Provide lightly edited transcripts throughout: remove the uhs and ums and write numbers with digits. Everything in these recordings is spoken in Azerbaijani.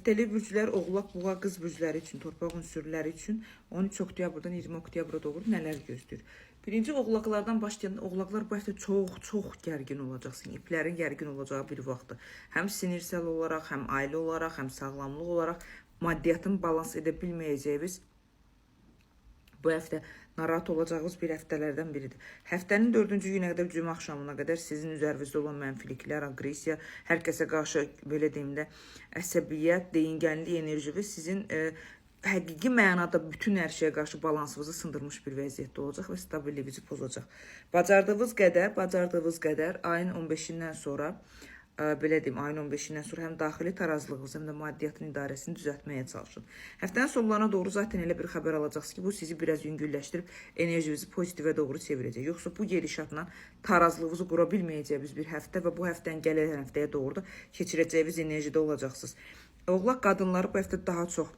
Həftəli bürclər Oğlaq, Boğa, Qız bürcləri üçün, torpaq ünsürləri üçün 13 oktyabrdan 20 oktyabra doğru nələr gözləyir? Birinci Oğlaqlardan başlayan Oğlaqlar bu həftə çox gərgin olacaqsın. İplərin gərgin olacağı bir vaxtdır. Həm sinirsel olaraq, həm ailə olaraq, həm sağlamlıq olaraq maddiyatın balans edə bilməyəcəyiniz bu həftə narahat olacağınız bir həftələrdən biridir. Həftənin 4-cü günə qədər, cümə axşamına qədər sizin üzərinizdə olan mənfiliklər, aqressiya, hər kəsə qarşı belə deyim də əsəbiyyət, deyingənlik enerji və sizin həqiqi mənada bütün hər şeyə qarşı balansınızı sındırmış bir vəziyyətdə olacaq və stabilliyinizi pozacaq. Bacardığınız qədər ayın 15-dən sonra belə deyim, ayın 15-dən sonra həm daxili tarazlığınızı, həm də maddiyyatın idarəsini düzəltməyə çalışın. Həftənin sonlarına doğru zaten elə bir xəbər alacaqsınız ki, bu sizi biraz yüngülləşdirib enerjinizi pozitivə doğru çevirəcək. Yoxsa bu gedişatla tarazlığınızı qura bilməyəcəyiniz bir həftə və bu həftədən gələn həftəyə doğru da keçirəcəyiniz enerjidə olacaqsınız. Oğlaq qadınları bu həftə daha çox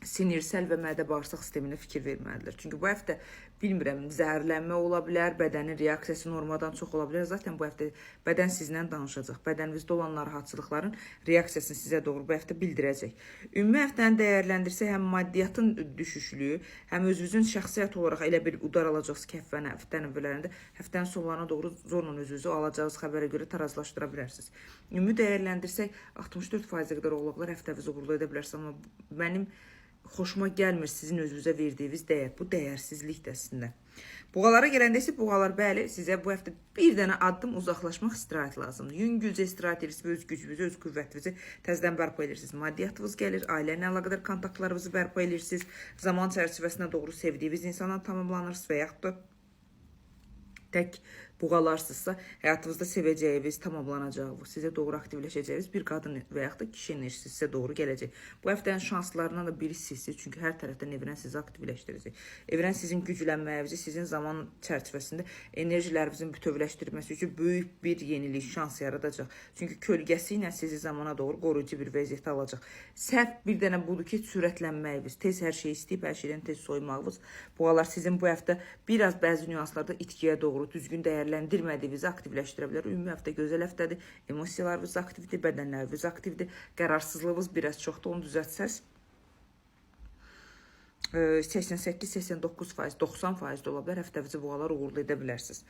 sinirsel və mədə-bağırsaq sisteminə fikir verməlidir. Çünki bu həftə, bilmirəm, zəhərlənmə ola bilər, bədənin reaksiyası normadan çox ola bilər. Zaten bu həftə bədən sizlə danışacaq. Bədəninizdə olan narahatçılıqların reaksiyasını sizə doğru bu həftə bildirəcək. Ümumi həftəni dəyərləndirsək, həm maddiyyatın düşüşlüyü, həm özünüzün şəxsiyyət olaraq elə bir udar alacaqsınız ki, həftənin əvvəllərində, həftənin sonlarına doğru zorla özünüzü alacağınız xəbərə görə tarazlaşdıra bilərsiniz. Ümumi dəyərləndirsək, 64%-ə qədər oğlaqlar həftəvizi uğurlu edə bilərsiniz, amma mənim xoşuma gəlmir sizin özünüzə verdiyiniz dəyər. Bu dəyərsizlikdir əslində. Boğalara gələndə isə boğalar, bəli, sizə bu həftə bir dənə addım uzaqlaşmaq istirahət lazımdır. Yüngülcə istirahət edirsiniz, öz gücünüzü, öz qüvvətinizi təzədən bərpa edirsiniz. Maddiyyatınız gəlir, ailə ilə əlaqədar kontaktlarınızı bərpa edirsiniz. Zaman çərçivəsinə doğru sevdiyiniz insanla tamamlanırsınız və yaxud da tək boğalarsınızsa, həyatınızda sevəcəyiniz, tamamlanacaq, sizə doğru aktivləşəcəyiniz bir qadın və yaxud da kişi enerjisi sizə doğru gələcək. Bu həftənin şanslarından da biri sizsiniz, çünki hər tərəfdən evren sizi aktivləşdirəcək. Evren sizin güclənməyinizi, sizin zaman çərçivəsində enerjilərinizin bütövləşdirilməsi üçün böyük bir yenilik, şans yaradacaq. Çünki kölgəsi ilə sizi zamana doğru qoruyucu bir vəziyyətə alacaq. Səhv bir dənə budur ki, sürətlənməyiniz, tez hər şeyi istəyib, hər şeydən tez soymağınız. Boğalar sizin bu həftə biraz bəzi nüanslarda itkiyə doğru, düzgün dəyərləndirmədiyinizi aktivləşdirə bilər. Ümumi həftə gözəl həftədir, emosiyalarınız aktivdir, bədənləriniz aktivdir, qərarsızlığınız biraz çoxdur, onu düzəltsəz 88-89%, 90% ola bilər, həftəvizi boğalar uğurlu edə bilərsiniz.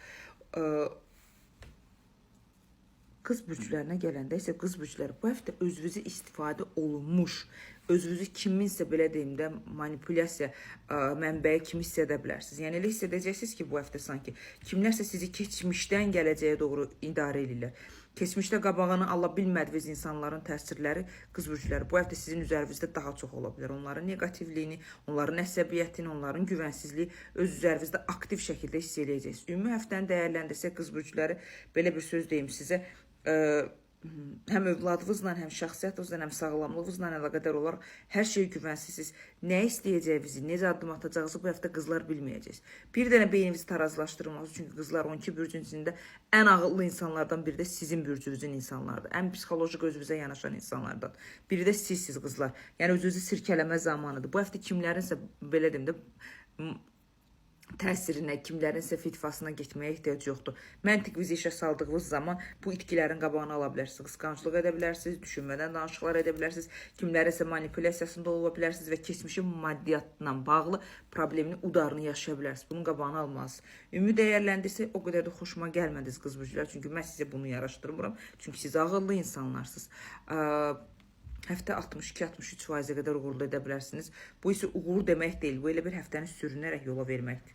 Qız bürclərinə gələndə isə qız bürcləri bu həftə özünüzü istifadə olunmuş, özünüzü kiminsə belə deyim də manipulyasiya mənbəyi kimi hiss edə bilərsiniz. Yəni elə hiss edəcəksiniz ki, bu həftə sanki kimlərsə sizi keçmişdən gələcəyə doğru idarə edirlər. Keçmişdə qabağını ala bilmədiyiniz insanların təsirləri, qız bürcləri bu həftə sizin üzərinizdə daha çox ola bilər. Onların negativliyini, onların əsəbiyyətini, onların güvənsizliyi öz üzərinizdə aktiv şəkildə hiss edəcəksiniz. Ümumi həftəni dəyərləndirsək qız bürcləri, belə bir söz deyim sizə, həm övladınızla, həm şəxsiyyətinizlə, həm sağlamlığınızla əlaqədar olaraq hər şey güvənsizsiniz. Nə istəyəcəyinizi, necə addım atacağınızı bu həftə qızlar bilməyəcəksiniz. Bir dənə beyninizi tarazlaşdırmaz, çünki qızlar 12 bürcün içində ən ağıllı insanlardan biri də sizin bürcünüzün insanlardır. Ən psixoloji özünüzə yanaşan insanlardan biri də sizsiniz qızlar. Yəni özünüzü sirkələmə zamanıdır. Bu həftə kimlərinsə belə deyim də təsirinə, kimlərinsə fitvasına getməyə ehtiyac yoxdur. Məntiqinizi işə saldığınız zaman bu itkilərin qabağını ala bilərsiniz. Qısqanclıq edə bilərsiniz, düşünmədən danışıqlar edə bilərsiniz, kimlərinsə manipulyasiyasında ola bilərsiniz və keçmişin maddiyyatla bağlı problemini, udarını yaşaya bilərsiniz. Bunun qabağını almalısınız. Ümumi dəyərləndirsə o qədər də xoşuma gəlmədiniz qız bürclər, çünki mən sizə bunu yaraşdırmıram. Çünki siz ağıllı insanlarsınız. Həftə 62-63%-ə qədər uğurlu edə bilərsiniz. Bu isə uğur demək deyil, bu elə bir həftəni sürünərək yola verməkdir.